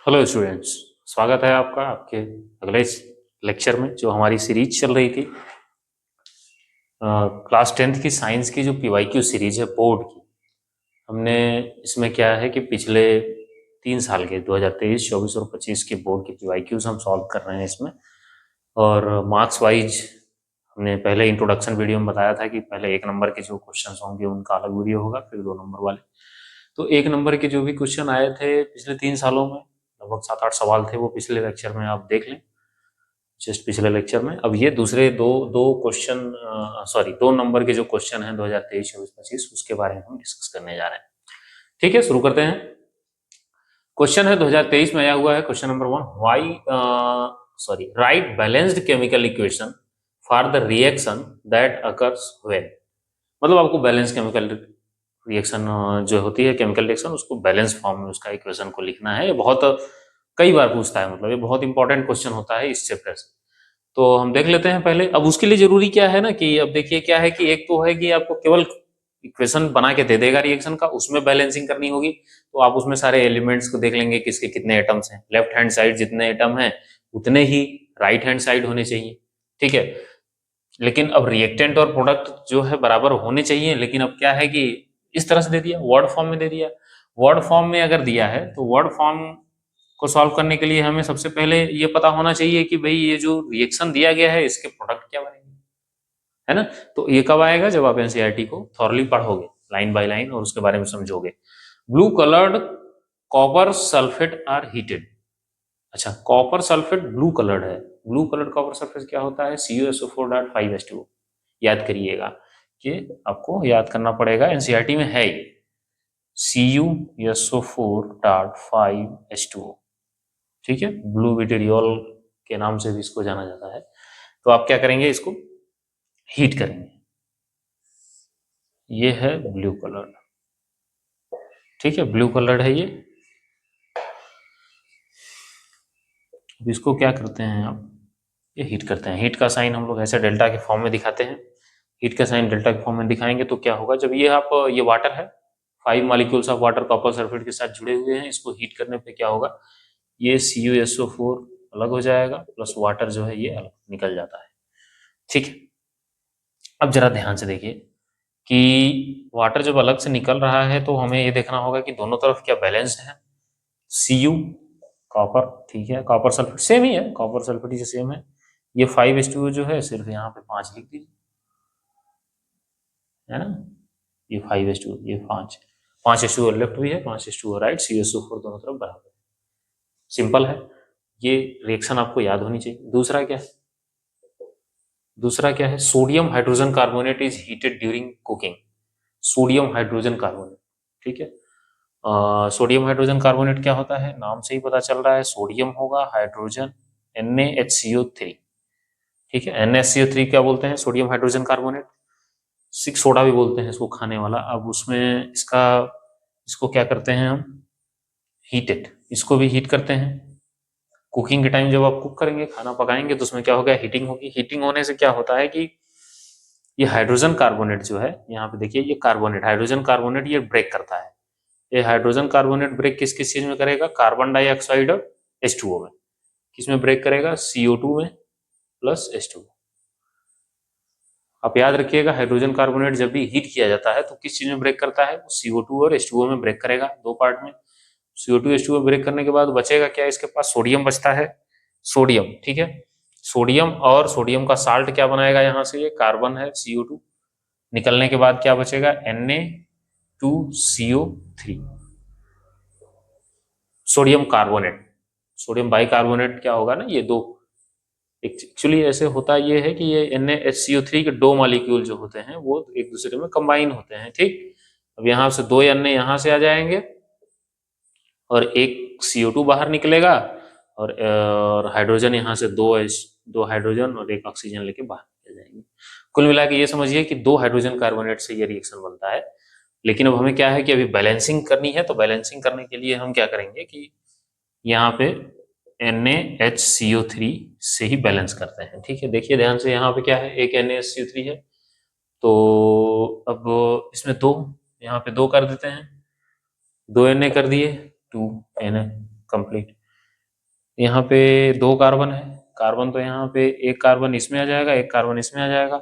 Hello students. स्वागत है आपका आपके अगले लेक्चर में जो हमारी सीरीज चल रही थी क्लास 10th की साइंस की जो पीवाईक्यू सीरीज है बोर्ड की। हमने इसमें क्या है कि पिछले 3 साल के 2023, 24 और 25 के बोर्ड के पीवाईक्यूज हम सॉल्व कर रहे हैं इसमें। और मार्क्स वाइज हमने पहले इंट्रोडक्शन वीडियो में बताया था कि पहले 1 नंबर के जो क्वेश्चन होंगे उनका अलग वीडियो होगा, फिर 2 नंबर वाले। तो 1 नंबर के जो भी क्वेश्चन आए थे पिछले 3 सालों में, लगभग 7-8 सवाल थे, वो पिछले लेक्चर में आप देख लें, जस्ट पिछले लेक्चर में। अब ये दूसरे दो दो क्वेश्चन, सॉरी 2 नंबर के जो क्वेश्चन हैं 2023, 24, 25, उसके बारे में हम डिस्कस करने जा रहे हैं। ठीक है, शुरू करते हैं। क्वेश्चन है 2023 में आया हुआ है, question number 1, why write balanced chemical equation for the reaction that occurs when. मतलब आपको बैलेंस केमिकल रिएक्शन जो होती है, केमिकल रिएक्शन, उसको बैलेंस फॉर्म में उसका इक्वेशन को लिखना है। ये बहुत कई बार पूछता है, मतलब ये बहुत इंपॉर्टेंट क्वेश्चन होता है इस चैप्टर से। तो हम देख लेते हैं पहले। अब उसके लिए जरूरी क्या है ना कि अब देखिए क्या है कि एक तो है कि आपको केवल इक्वेशन बना के दे देगा रिएक्शन का, उसमें बैलेंसिंग करनी होगी। तो आप उसमें सारे एलिमेंट्स को देख लेंगे, किसके कितने एटम्स हैं। लेफ्ट हैंड साइड जितने एटम हैं उतने ही राइट हैंड साइड होने चाहिए। ठीक है, लेकिन अब रिएक्टेंट और प्रोडक्ट जो है बराबर होने चाहिए, लेकिन अब क्या है कि इस तरह से दे दिया, वर्ड फॉर्म में दे दिया। वर्ड फॉर्म में अगर दिया है तो वर्ड फॉर्म को सॉल्व करने के लिए हमें सबसे पहले ये पता होना चाहिए कि भाई ये जो रिएक्शन दिया गया है इसके प्रोडक्ट क्या बनेंगे, है ना। तो ये कब आएगा, जब आप एनसीईआरटी को थॉरली पढ़ोगे लाइन बाय लाइन और उसके बारे में समझोगे। Blue coloured copper sulphate are heated. अच्छा, कॉपर सल्फेट ब्लू कलर्ड है। ब्लू कलर्ड कॉपर सल्फेट क्या होता है, CuSO4.5H2O। याद करिएगा, ये आपको याद करना पड़ेगा, एनसीईआरटी में है ये CuSO4.5H2O। ठीक है, ब्लू विटेरियोल के नाम से भी इसको जाना जाता है। तो आप क्या करेंगे, इसको हीट करेंगे। ये है ब्लू कलर। ठीक है, ब्लू कलर है ये। अब इसको क्या करते हैं आप, ये हीट करते हैं। हीट का साइन हम लोग ऐसे डेल्टा के फॉर्म में दिखाते हैं। हीट का साइन डेल्टा के फॉर्म में दिखाएंगे तो क्या होगा, जब ये आप, ये वाटर है, 5 molecules of water copper sulphate के साथ जुड़े हुए हैं, इसको हीट करने पे क्या होगा, ये CuSO4 अलग हो जाएगा, प्लस वाटर जो है ये अलग निकल जाता है। ठीक है, अब जरा ध्यान से देखिए कि वाटर जब अलग से निकल रहा है तो हमें ये देखना होगा कि दोनों तरफ क्या बैलेंस्ड है। Cu कॉपर, ठीक है, कॉपर सल्फेट सेम ही है, कॉपर सल्फेट ही सेम है। ये 5H2O जो है सिर्फ यहाँ पे 5 लिख दीजिए, है ना। ये 5H2O, ये 5H2O लेफ्ट भी है, 5H2O राइट, CuSO4 दोनों तरफ बराबर है। सिंपल है, ये रिएक्शन आपको याद होनी चाहिए। दूसरा क्या है, दूसरा क्या है, sodium hydrogen carbonate is heated during cooking. Sodium hydrogen carbonate, ठीक है। सोडियम हाइड्रोजन कार्बोनेट क्या होता है, नाम से ही पता चल रहा है, सोडियम होगा, हाइड्रोजन NaHCO3। ठीक है, NaHCO3 क्या बोलते हैं, sodium hydrogen carbonate. Six soda भी बोलते हैं इसको, खाने वाला। अब उसमें इसका, इसको क्या करते हैं हम, हीटेड, इसको भी हीट करते हैं। कुकिंग के टाइम जब आप कुक करेंगे, खाना पकाएंगे, तो उसमें क्या होगा, हीटिंग होगी। हीटिंग होने से क्या होता है कि ये हाइड्रोजन कार्बोनेट जो है, यहाँ पे देखिए ये कार्बोनेट, हाइड्रोजन कार्बोनेट ये ब्रेक करता है। ये हाइड्रोजन कार्बोनेट ब्रेक किस किस चीज में करेगा, कार्बन डाइऑक्साइड और H2O में। किसमें ब्रेक करेगा, CO2 में प्लस H2O। आप याद रखिएगा, हाइड्रोजन कार्बोनेट जब भी हीट किया जाता है तो किस चीज में ब्रेक करता है, CO2 और H2O में ब्रेक करेगा, दो पार्ट में। CO2 H2O ब्रेक करने के बाद बचेगा क्या, इसके पास सोडियम बचता है, सोडियम। ठीक है, सोडियम और सोडियम का साल्ट क्या बनाएगा, यहाँ से ये कार्बन है, CO2 निकलने के बाद क्या बचेगा, Na2CO3, sodium carbonate. Sodium bicarbonate क्या होगा ना, ये दो, एक्चुअली ऐसे होता ये है कि ये NaHCO3 के दो मॉलिक्यूल जो होते हैं वो एक दूसरे में कंबाइन होते हैं। ठीक, अब यहाँ से दो Na यहाँ से आ जाएंगे और एक CO2 बाहर निकलेगा, और हाइड्रोजन यहाँ से दो हाइड्रोजन और एक ऑक्सीजन लेके बाहर निकल जाएंगे। कुल मिला के ये समझिए कि दो हाइड्रोजन कार्बोनेट से ये रिएक्शन बनता है। लेकिन अब हमें क्या है कि अभी बैलेंसिंग करनी है, तो बैलेंसिंग करने के लिए हम क्या करेंगे कि यहाँ पे NaHCO3 से ही बैलेंस करते हैं। ठीक है, देखिए ध्यान से, यहाँ पे क्या है, एक NaHCO3 है, तो अब इसमें दो, यहाँ पे दो कर देते हैं, दो Na कर दिए, 2Na कंप्लीट। यहाँ पे 2 कार्बन है, कार्बन तो यहाँ पे एक कार्बन इसमें आ जाएगा, एक कार्बन इसमें आ जाएगा,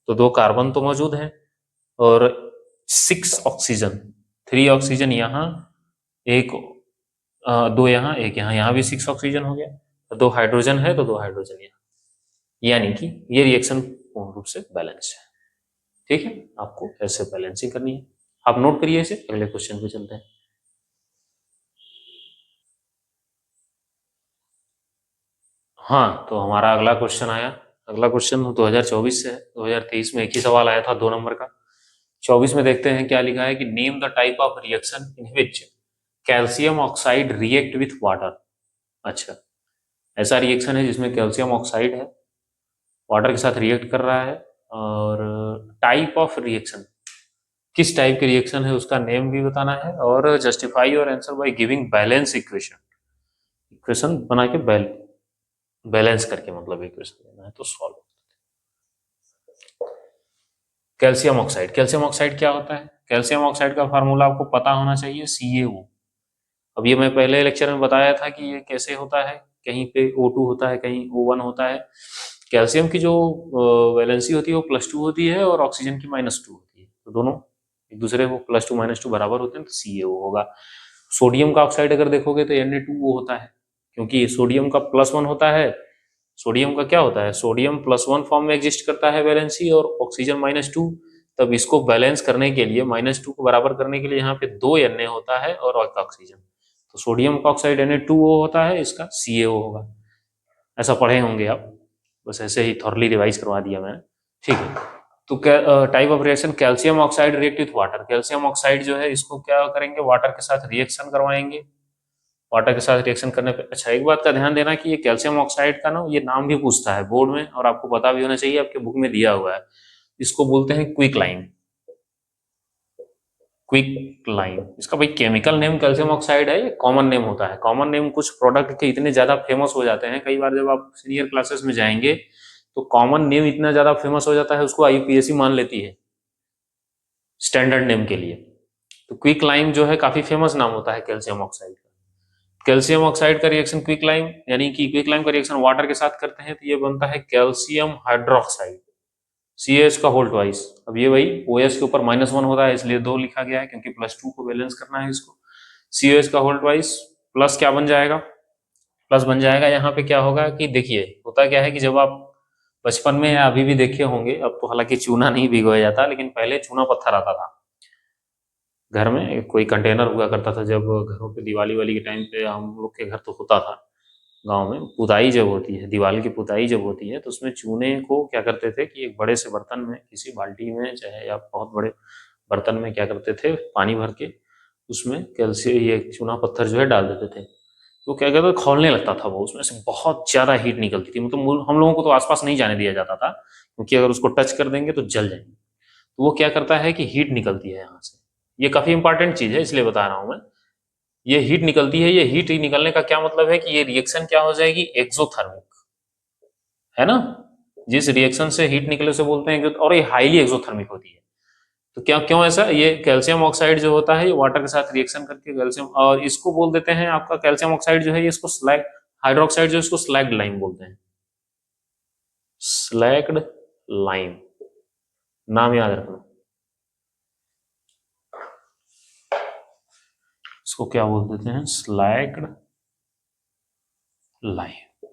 तो 2 कार्बन तो मौजूद हैं और 6 ऑक्सीजन, 3 ऑक्सीजन यहाँ, एक 2 यहाँ, एक यहाँ, यहाँ भी 6 ऑक्सीजन हो गया, तो 2 हाइड्रोजन है तो 2 हाइड्रोजन यहाँ, यानी कि ये रिएक्शन पूर्ण रूप से बैलेंस है। ठीक है, आपको ऐसे बैलेंसिंग करनी है, आप नोट करिए इसे, अगले क्वेश्चन पे चलते हैं। हाँ, तो हमारा अगला क्वेश्चन आया, अगला क्वेश्चन 2024 से है, 2023 में एक ही सवाल आया था 2 नंबर का। 24 में देखते हैं क्या लिखा है कि name the type of reaction in which calcium oxide react with water. अच्छा, ऐसा रिएक्शन है जिसमें कैल्शियम ऑक्साइड है, वाटर के साथ रिएक्ट कर रहा है, और टाइप ऑफ रिएक्शन, किस टाइप के रिएक्शन है उसका नेम भी बताना है, और justify your answer by giving balance equation, equation बना के बैलेंस करके मतलब इक्वेशन देना है, तो solve. Calcium oxide, calcium oxide क्या होता है? कैल्शियम ऑक्साइड का फार्मूला आपको पता होना चाहिए, CaO। अब ये मैं पहले लेक्चर में बताया था कि ये कैसे होता है, कहीं पे O2 होता है, कहीं O1 होता है। कैल्शियम की जो वैलेंसी होती है वो +2 होती है और ऑक्सीजन की -2 होती है, तो दोनों एक दूसरे को +2 -2 बराबर होते हैं, तो CaO होगा। सोडियम का ऑक्साइड अगर देखोगे तो Na2O होता है, क्योंकि सोडियम का +1 होता है, सोडियम का क्या होता है, सोडियम +1 फॉर्म में एग्जिस्ट करता है वैलेंसी, और ऑक्सीजन -2, तब इसको बैलेंस करने के लिए, -2 को बराबर करने के लिए यहाँ पे 2 Na होता है और एक ऑक्सीजन, तो सोडियम का ऑक्साइड Na2O होता है, इसका CaO होगा। ऐसा पढ़े होंगे आप, बस ऐसे ही थॉरली रिवाइज करवा दिया मैंने। ठीक है, तो type of reaction calcium oxide react with water, calcium oxide जो है इसको क्या करेंगे, वाटर के साथ रिएक्शन करवाएंगे, वाटर के साथ रिएक्शन करने पे। अच्छा, एक बात का ध्यान देना कि ये कैल्शियम ऑक्साइड का ना ये नाम भी पूछता है बोर्ड में, और आपको पता भी होना चाहिए, आपके बुक में दिया हुआ है, इसको बोलते हैं क्विक लाइम, क्विक लाइम। इसका भाई केमिकल नेम कैल्शियम ऑक्साइड है, ये कॉमन नेम होता है, कॉमन नेम कुछ प्रोडक्ट के इतने ज्यादा फेमस हो जाते हैं, कई बार जब आप सीनियर क्लासेस में जाएंगे तो कॉमन नेम इतना ज्यादा फेमस हो जाता है, उसको IUPAC मान लेती है स्टैंडर्ड नेम के लिए। तो क्विक लाइम जो है काफी फेमस नाम होता है कैल्शियम ऑक्साइड का। कैल्शियम ऑक्साइड का रिएक्शन क्विक लाइम, यानी कि क्विक लाइम का रिएक्शन वाटर के साथ करते हैं तो ये बनता है कैल्शियम हाइड्रोक्साइड, CH का होल ट्वाइस। अब ये वही OH के ऊपर -1 होता है इसलिए 2 लिखा गया है, क्योंकि +2 को बैलेंस करना है इसको। CH का होल ट्वाइस प्लस क्या बन जाएगा, प्लस बन जाएगा, यहाँ पे क्या होगा कि देखिए होता क्या है कि जब आप बचपन में या अभी भी देखे होंगे, अब तो हालांकि चूना नहीं भिगोया जाता, लेकिन पहले चूना पत्थर आता था घर में, कोई कंटेनर हुआ करता था, जब घरों पे दिवाली वाली के टाइम पे हम लोग के घर तो होता था, गांव में पुताई जब होती है, दीवार की पुताई जब होती है, तो उसमें चूने को क्या करते थे कि एक बड़े से बर्तन में, किसी बाल्टी में चाहे या बहुत बड़े बर्तन में क्या करते थे, पानी भर के उसमें कैल्शियम ये चूना पत्थर जो है डाल देते थे, तो क्या कहते थे, खौलने लगता था वो, उसमें से बहुत ज्यादा हीट निकलती थी, मतलब हम लोगों को तो आसपास नहीं जाने दिया जाता था, क्योंकि अगर उसको टच कर देंगे तो जल जाएंगे। तो वो क्या करता है कि हीट निकलती है यहाँ से, ये काफी इंपॉर्टेंट चीज है इसलिए बता रहा हूं मैं, ये हीट निकलती है, ये हीट निकलने का क्या मतलब है कि ये रिएक्शन क्या हो जाएगी, एक्सोथर्मिक, है ना, जिस रिएक्शन से हीट निकले उसे बोलते हैं, और ये हाईली एक्सोथर्मिक होती है। तो क्या क्यों ऐसा, ये कैल्शियम ऑक्साइड जो होता है ये वाटर के साथ रिएक्शन करके कैल्शियम, और इसको बोल देते हैं आपका कैल्शियम ऑक्साइड जो है ये, इसको स्लैग हाइड्रोक्साइड जो इसको स्लैग्ड लाइम बोलते हैं, स्लैग्ड लाइम, नाम याद रखना, इसको क्या बोल देते हैं, स्लैग्ड लाइम।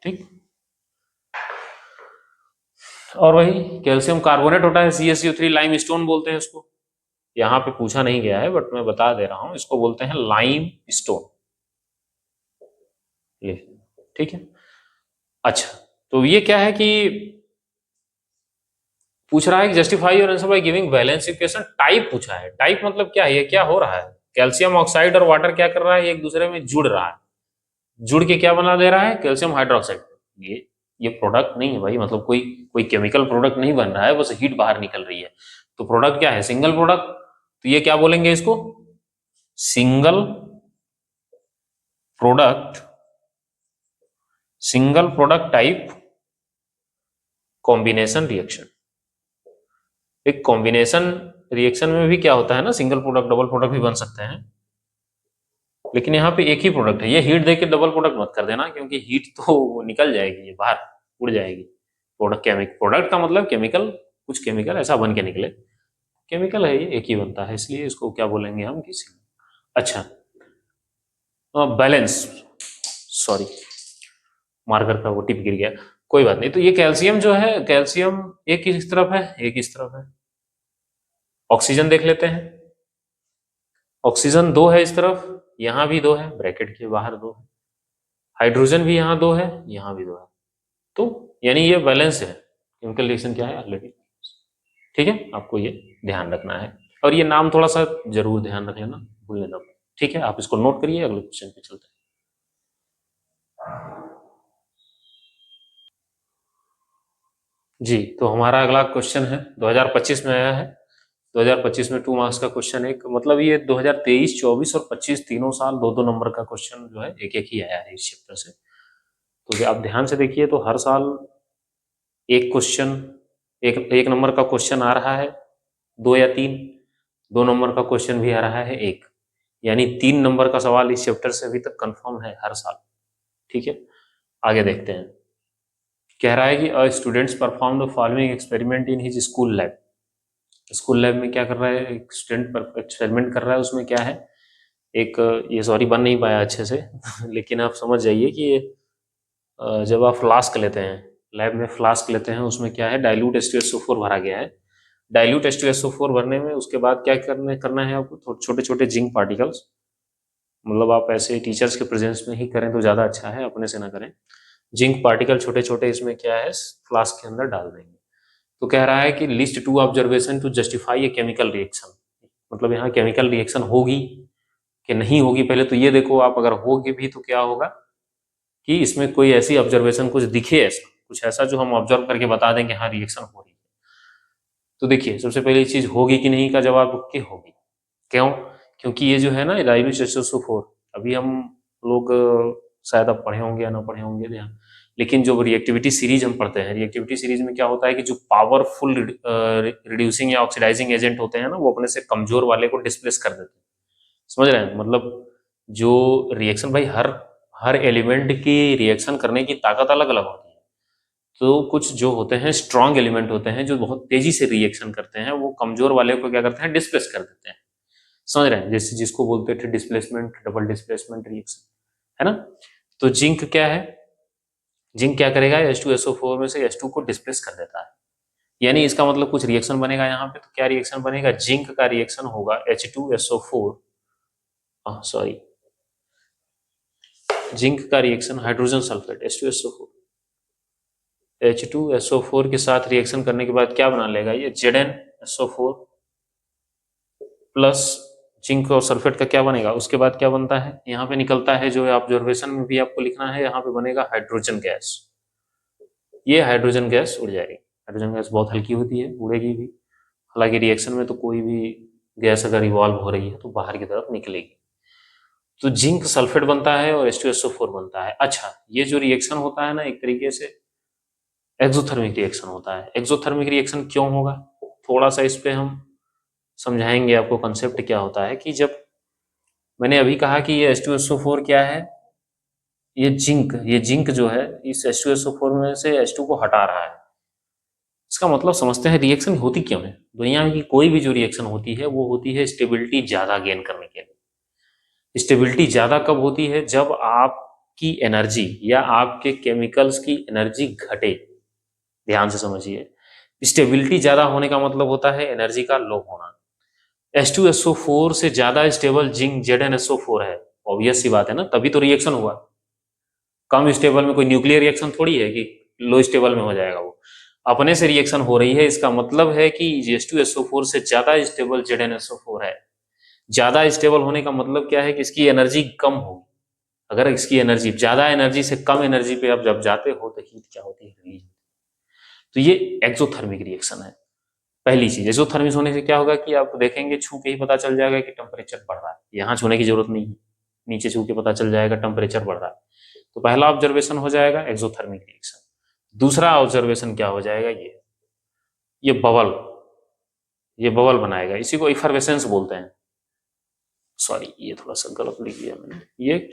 ठीक, और वही कैल्शियम कार्बोनेट होता है, CaCO3 लाइम स्टोन बोलते हैं इसको, यहाँ पे पूछा नहीं गया है बट मैं बता दे रहा हूं, इसको बोलते हैं लाइम स्टोन, ये ठीक है। अच्छा, तो ये क्या है कि पूछ रहा है कि justify your answer by giving balance equation, type पूछा है, टाइप मतलब क्या है, ये क्या हो रहा है, कैल्शियम ऑक्साइड और वाटर क्या कर रहा है, एक दूसरे में जुड़ रहा है, जुड़ के क्या बना दे रहा है, कैल्शियम हाइड्रोक्साइड। ये प्रोडक्ट नहीं है भाई, मतलब कोई कोई केमिकल प्रोडक्ट नहीं बन रहा है, बस हीट बाहर निकल रही है, तो प्रोडक्ट क्या है, सिंगल प्रोडक्ट, तो ये क्या बोलेंगे इसको, single product, single product type combination reaction. एक कॉम्बिनेशन रिएक्शन में भी क्या होता है ना, सिंगल प्रोडक्ट डबल प्रोडक्ट भी बन सकते हैं, लेकिन यहाँ पे एक ही प्रोडक्ट है, ये हीट दे के डबल प्रोडक्ट मत कर देना, क्योंकि हीट तो निकल जाएगी, ये बाहर उड़ जाएगी। प्रोडक्ट का मतलब केमिकल, कुछ केमिकल ऐसा बन के निकले, केमिकल है ये, एक ही बनता है, इसलिए इसको क्या बोलेंगे हम, किसी। अच्छा, बैलेंस, सॉरी मार्कर का वो टिप गिर गया, कोई बात नहीं। तो ये कैल्शियम जो है, कैल्शियम एक इस तरफ है, एक इस तरफ है। ऑक्सीजन देख लेते हैं, ऑक्सीजन 2 है इस तरफ, यहां भी 2 है, ब्रैकेट के बाहर 2 है। हाइड्रोजन भी यहाँ 2 है, यहाँ भी 2 है। तो यानी ये बैलेंस है, केमिकल रिएक्शन क्या है ऑलरेडी। ठीक है, आपको ये ध्यान रखना है, और ये नाम थोड़ा सा जरूर ध्यान रख लेना, भूल लेना। ठीक है, आप इसको नोट करिए, अगले क्वेश्चन पे चलते हैं। जी, तो हमारा अगला क्वेश्चन है, 2025 में आया है। 2025 में 2 मार्क्स का क्वेश्चन, एक मतलब ये 2023, 24 और 25 तीनों साल 2-2 नंबर का क्वेश्चन जो है एक एक ही आया है इस चैप्टर से। तो आप ध्यान से देखिए, तो हर साल एक क्वेश्चन, एक नंबर का क्वेश्चन आ रहा है, 2 या 3, 2 नंबर का क्वेश्चन भी आ रहा है 1, यानी 3 नंबर का सवाल इस चैप्टर से अभी तक कंफर्म है हर साल। ठीक है, आगे देखते हैं। कह रहा है कि a students perform the following experiment in his school lab. School lab में क्या कर रहा है, एक स्टूडेंट एक्सपेरिमेंट कर रहा है, उसमें क्या है, एक, ये सॉरी बन नहीं पाया अच्छे से लेकिन आप समझ जाइए कि ये जब आप फ्लास्क लेते हैं, लैब में फ्लास्क लेते हैं, उसमें क्या है, डाइल्यूट H2SO4 भरा गया है। डाइल्यूट H2SO4 भरने में उसके बाद क्या करना है आपको, छोटे छोटे जिंक पार्टिकल्स, मतलब आप ऐसे टीचर्स के प्रेजेंस में ही करें तो ज़्यादा अच्छा है, अपने से ना करें। जिंक पार्टिकल छोटे छोटे इसमें क्या है, फ्लास्क के अंदर डाल देंगे। तो कह रहा है कि list 2 observation to justify a chemical reaction, मतलब यहाँ केमिकल रिएक्शन होगी कि नहीं होगी, पहले तो ये देखो आप, अगर होगी भी तो क्या होगा कि इसमें कोई ऐसी ऑब्जर्वेशन कुछ दिखे, ऐसा कुछ ऐसा जो हम ऑब्जर्व करके बता दें कि हाँ रिएक्शन हो रही है। तो देखिए, सबसे पहली चीज होगी कि नहीं का जवाब कि होगी। क्यों? क्योंकि ये जो है ना डाइल्यूट H2SO4, अभी हम लोग शायद अब पढ़े होंगे या ना पढ़े होंगे ध्यान, लेकिन जो रिएक्टिविटी सीरीज हम पढ़ते हैं, रिएक्टिविटी सीरीज में क्या होता है कि जो पावरफुल रिड्यूसिंग या ऑक्सीडाइजिंग एजेंट होते हैं ना, वो अपने से कमजोर वाले को डिस्प्लेस कर देते हैं। समझ रहे हैं, मतलब जो रिएक्शन, भाई हर हर एलिमेंट की रिएक्शन करने की ताकत अलग अलग होती है। तो कुछ जो होते हैं स्ट्रांग एलिमेंट होते हैं, जो बहुत तेजी से रिएक्शन करते हैं, वो कमजोर वाले को क्या करते हैं, डिस्प्लेस कर देते हैं। समझ रहे हैं, जैसे जिसको बोलते थे डिस्प्लेसमेंट, डबल डिस्प्लेसमेंट रिएक्शन, है ना। तो जिंक क्या है, जिंक क्या करेगा, H2SO4 में से H2 को डिस्प्लेस कर देता है, यानी इसका मतलब कुछ रिएक्शन बनेगा यहाँ पे। तो क्या रिएक्शन बनेगा, जिंक का रिएक्शन होगा H2SO4, सॉरी, जिंक का reaction hydrogen sulphate H2SO4, H2SO4 के साथ रिएक्शन करने के बाद क्या बना लेगा ये, ZnSO4 प्लस जिंक और सल्फेट का क्या बनेगा, उसके बाद क्या बनता है, यहाँ पे निकलता है, जो ऑब्जर्वेशन में भी आपको लिखना है, यहाँ पे बनेगा हाइड्रोजन गैस। ये हाइड्रोजन गैस उड़ जाएगी, हाइड्रोजन गैस बहुत हल्की होती है, उड़ेगी भी। हालांकि रिएक्शन में तो कोई भी गैस अगर इवॉल्व हो रही है तो बाहर की तरफ निकलेगी। तो जिंक सल्फेट बनता है और H2SO4 बनता है। अच्छा, ये जो रिएक्शन होता है ना, एक तरीके से एक्सोथर्मिक रिएक्शन होता है। एक्सोथर्मिक रिएक्शन क्यों होगा, थोड़ा सा इस पे हम समझाएंगे आपको, कंसेप्ट क्या होता है कि जब मैंने अभी कहा कि ये H2SO4 क्या है, ये जिंक जो है इस H2SO4 में से H2 को हटा रहा है। इसका मतलब समझते हैं रिएक्शन होती क्यों है। दुनिया में की कोई भी जो रिएक्शन होती है वो होती है स्टेबिलिटी ज्यादा गेन करने के लिए। स्टेबिलिटी ज्यादा कब होती है, जब आपकी एनर्जी या आपके केमिकल्स की एनर्जी घटे। ध्यान से समझिए, स्टेबिलिटी ज्यादा होने का मतलब होता है एनर्जी का लो होना। H2SO4 से ज्यादा स्टेबल जिंक ZnSO4 है, ऑब्वियस सी बात है ना, तभी तो रिएक्शन हुआ। कम स्टेबल में कोई न्यूक्लियर रिएक्शन थोड़ी है कि लो स्टेबल में हो जाएगा, वो अपने से रिएक्शन हो रही है। इसका मतलब है कि H2SO4 से ज्यादा स्टेबल ZnSO4 है। ज्यादा स्टेबल होने का मतलब क्या है कि इसकी एनर्जी कम होगी। अगर इसकी एनर्जी, ज्यादा एनर्जी से कम एनर्जी पे आप जब जाते हो तो हीट क्या होती है, रिलीज। तो ये एक्सोथर्मिक रिएक्शन है। पहली चीज, एक्सोथर्मिक होने से क्या होगा कि आप देखेंगे, छू के ही पता चल जाएगा कि टेम्परेचर बढ़ रहा है, यहाँ छूने की जरूरत नहीं है, नीचे छू के पता चल जाएगा टेम्परेचर बढ़ रहा है। तो पहला ऑब्जर्वेशन हो जाएगा एक्सोथर्मिक रिएक्शन। दूसरा ऑब्जर्वेशन क्या हो जाएगा, ये बबल, ये बबल बनाएगा, इसी को इफरवेसेंस बोलते हैं। सॉरी ये थोड़ा सा गलत लिख दिया मैंने, ये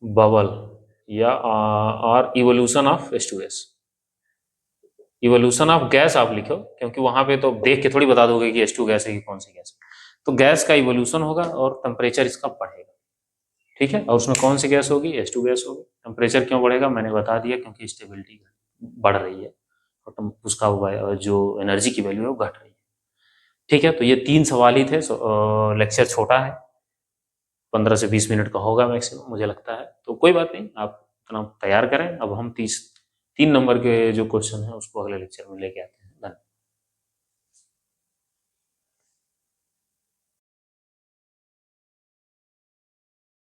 बबल या और evolution of H2S, evolution of gas आप लिखो, क्योंकि वहां पे तो देख के थोड़ी बता दोगे कि H2 गैस है कि कौन सी गैस है। तो गैस का इवोल्यूशन होगा और टेम्परेचर इसका बढ़ेगा, ठीक है। और उसमें कौन सी गैस होगी, H2 गैस होगी। टेम्परेचर क्यों बढ़ेगा मैंने बता दिया, क्योंकि स्टेबिलिटी बढ़ रही है और उसका जो एनर्जी की वैल्यू है वो घट रही है, ठीक है। तो ये 3 सवाल ही थे। लेक्चर छोटा है, 15 से 20 मिनट का होगा मैक्सिमम मुझे लगता है, तो कोई बात नहीं, आप इतना तैयार करें। अब हम 3 नंबर के जो क्वेश्चन है उसको अगले लेक्चर में लेके आते हैं।